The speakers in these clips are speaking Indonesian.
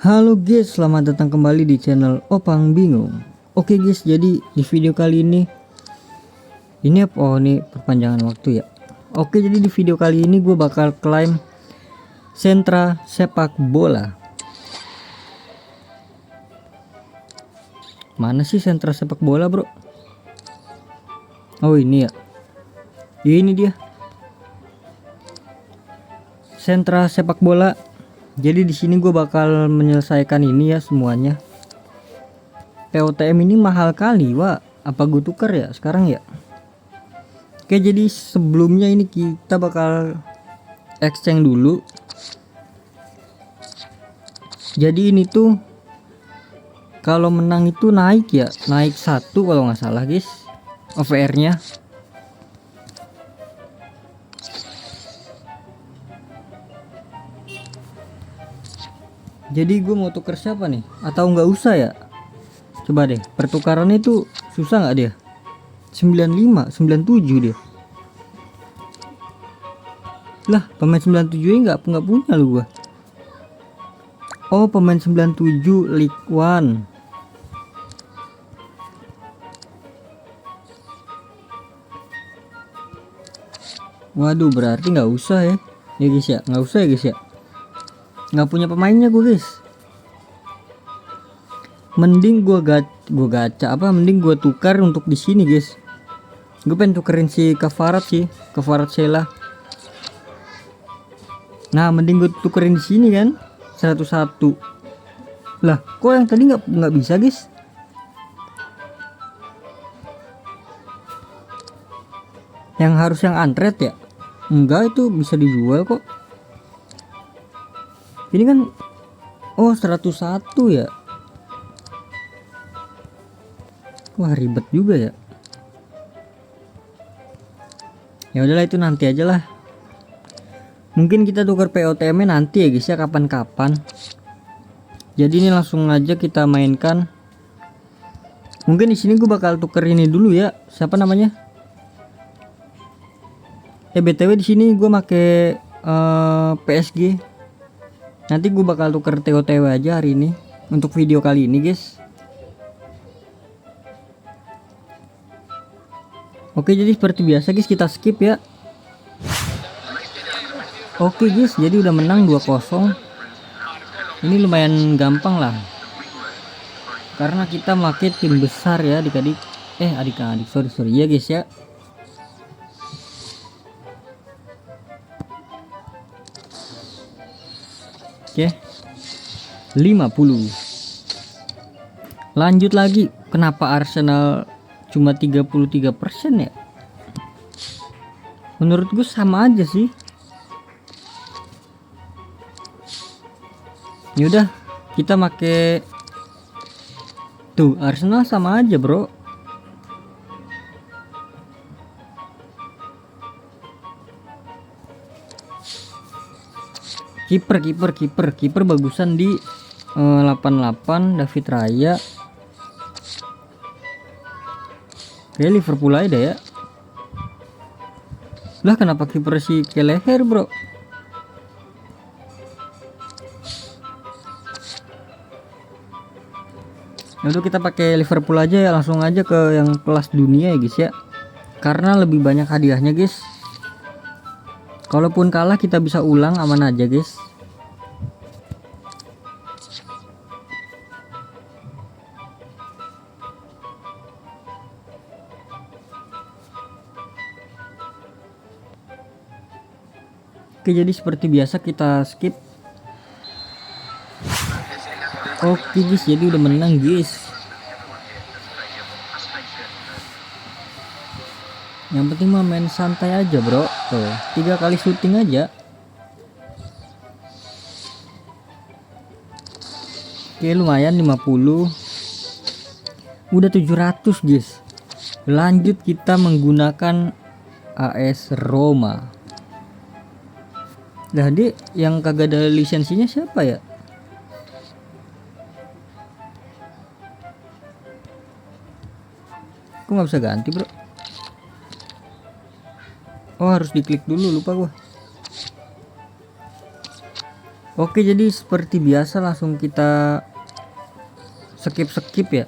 Halo guys, selamat datang kembali di channel Opang Bingung. Oke guys, jadi di video kali ini apa? Oh, ini perpanjangan waktu ya. Oke, jadi di video kali ini gue bakal klaim sentra sepak bola. Mana sih sentra sepak bola, bro? Oh, ini ya. Ini dia. Sentra sepak bola. Jadi di sini gue bakal menyelesaikan ini ya semuanya. POTM ini mahal kali, Wak. Apa gue tuker ya sekarang ya? Oke, jadi sebelumnya ini kita bakal exchange dulu. Jadi ini tuh kalau menang itu naik ya, naik 1 kalau nggak salah guys, OVR-nya. Jadi gue mau tuker siapa nih? Atau nggak usah ya? Coba deh, pertukarannya itu susah nggak dia? 95, 97 dia. Lah, pemain 97 nggak punya lu gua. Oh, pemain 97 League One. Waduh, berarti nggak usah ya. Ya guys ya, nggak usah ya guys ya. Nggak punya pemainnya gue guys. Mending gua gacha apa? Mending gua tukar untuk di sini guys. Gue pengen tukerin si Kvarat Sheila. Nah, mending gue tukerin di sini kan 101. Lah, kok yang tadi nggak bisa guys? Yang harus yang unread ya? Enggak, itu bisa dijual kok. Ini kan oh 101 ya. Wah, ribet juga ya. Ya udahlah, itu nanti aja lah. Mungkin kita tukar POTM nanti ya guys ya, kapan-kapan. Jadi ini langsung aja kita mainkan. Mungkin di sini gue bakal tuker ini dulu ya. Siapa namanya? BTW di sini gue make PSG. Nanti gue bakal tuker TOTW aja hari ini untuk video kali ini guys. Oke, jadi seperti biasa guys, kita skip ya. Oke guys, jadi udah menang 2-0. Ini lumayan gampang lah, karena kita make tim besar ya adik-adik. Adik-adik, sorry ya guys ya. Oke, 50. Lanjut lagi. Kenapa Arsenal cuma 33% ya? Menurut gue sama aja sih. Yaudah, kita make tuh Arsenal sama aja bro. Kiper bagusan di 88 David Raya. Kayak Liverpool aja ya. Lah, kenapa kiper si Keleher bro? Untuk kita pakai Liverpool aja ya, langsung aja ke yang kelas dunia ya guys ya. Karena lebih banyak hadiahnya guys. Kalaupun kalah kita bisa ulang, aman aja guys. Oke, jadi seperti biasa kita skip. Oke guys, jadi udah menang guys. Yang penting mah main santai aja bro. Tuh, 3 kali syuting aja. Oke, lumayan 50. Udah 700 guys. Lanjut kita menggunakan AS Roma. Jadi yang kagak ada lisensinya siapa ya? Kok nggak bisa ganti bro? Oh, harus diklik dulu, lupa gua. Oke, jadi seperti biasa langsung kita skip ya.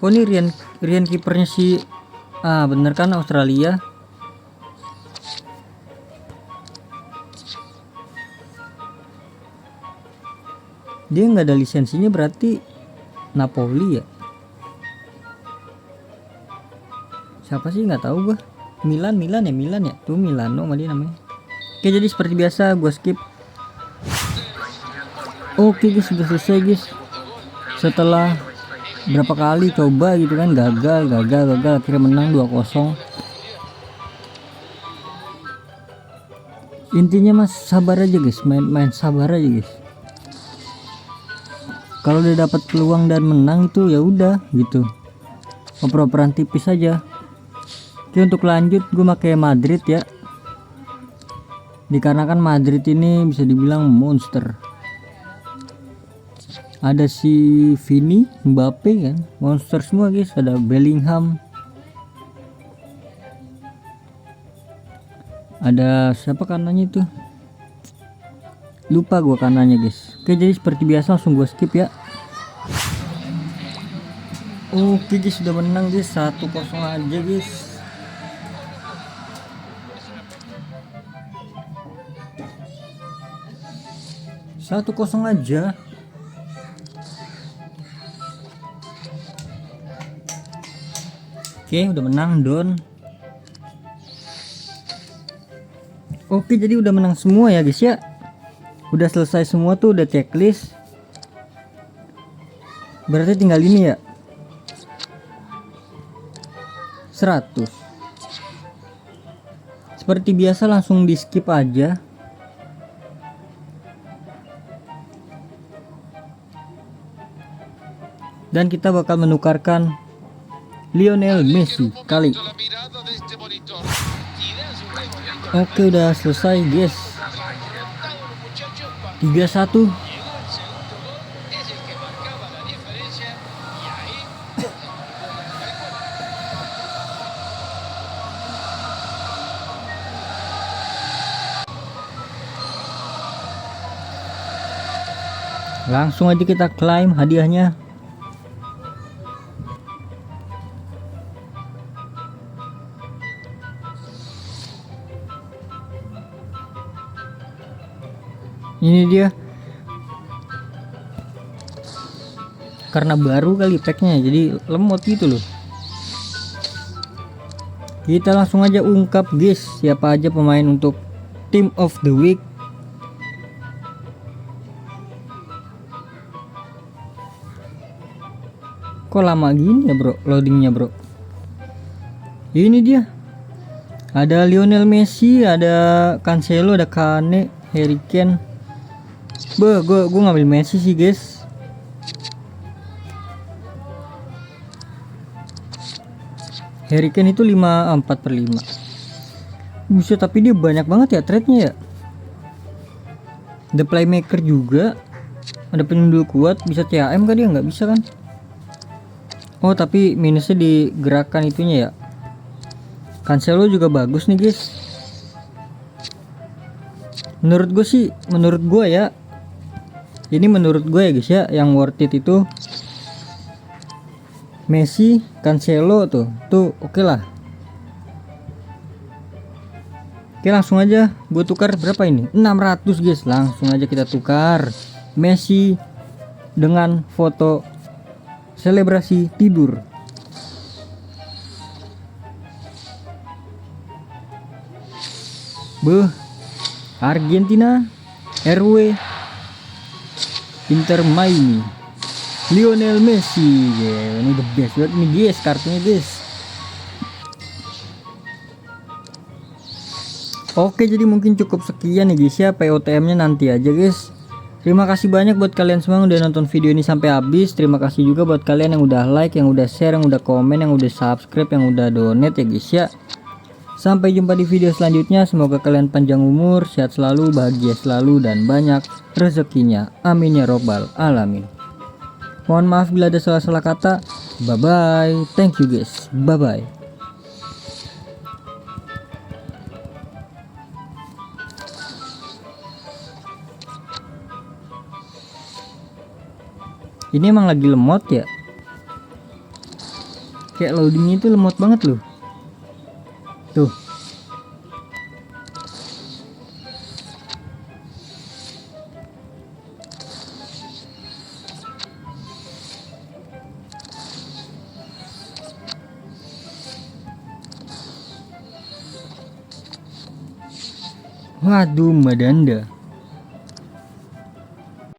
Oh, ini Rian kipernya si bener kan, Australia. Dia nggak ada lisensinya, berarti Napoli ya. Siapa sih, nggak tahu gua. Milan ya, tuh Milano sama dia namanya. Oke, jadi seperti biasa gua skip. Oke guys, sudah selesai guys. Setelah berapa kali coba gitu kan, gagal akhirnya menang 2-0. Intinya mas sabar aja guys, main sabar aja guys. Kalau udah dapat peluang dan menang itu ya udah gitu, oper-operan tipis aja. Oke, untuk lanjut gue pakai Madrid ya, dikarenakan Madrid ini bisa dibilang monster. Ada si Vini, Mbappe kan, monster semua guys. Ada Bellingham, ada siapa kanannya itu, lupa gua kanannya guys. Oke, jadi seperti biasa langsung gua skip ya. Oke guys, sudah menang guys, 1-0 aja guys. Satu kosong aja. Oke, udah menang Don. Oke, jadi udah menang semua ya guys ya. Udah selesai semua tuh, udah checklist. Berarti tinggal ini ya, 100. Seperti biasa langsung di skip aja. Dan kita bakal menukarkan Lionel Messi kali. Oke, udah selesai guys, 3-1. Langsung aja kita klaim hadiahnya. Ini dia, karena baru kali packnya jadi lemot gitu loh. Kita langsung aja ungkap guys, siapa aja pemain untuk Team of the Week. Kok lama gini ya bro loadingnya bro. Ini dia, ada Lionel Messi, ada Cancelo, ada Kane, Harry Kane. Gue ngambil Messi sih guys. Harry Kane itu 4/5. Buset, tapi dia banyak banget ya trade-nya ya. Ada playmaker juga, ada penyundul kuat, bisa CAM kan, dia nggak bisa kan. Oh, tapi minusnya di gerakan itunya ya. Cancelo juga bagus nih guys. Menurut gue ya, ini menurut gue ya guys ya, yang worth it itu Messi, Cancelo tuh oke lah. Oke, langsung aja gue tukar. Berapa ini? 600 guys. Langsung aja kita tukar Messi dengan foto selebrasi tidur. Argentina, RW, Inter Miami, Lionel Messi. Yeah, ini the best banget nih guys kartunya guys. Oke, jadi mungkin cukup sekian nih guys ya, POTM nya nanti aja guys. Terima kasih banyak buat kalian semua yang udah nonton video ini sampai habis. Terima kasih juga buat kalian yang udah like, yang udah share, yang udah komen, yang udah subscribe, yang udah donate ya guys ya. Sampai jumpa di video selanjutnya. Semoga kalian panjang umur, sehat selalu, bahagia selalu, dan banyak rezekinya. Amin ya robbal alamin. Mohon maaf bila ada salah-salah kata. Bye bye. Thank you guys. Bye bye. Ini emang lagi lemot ya. Kayak loadingnya itu lemot banget loh. Tuh. Waduh, madanda.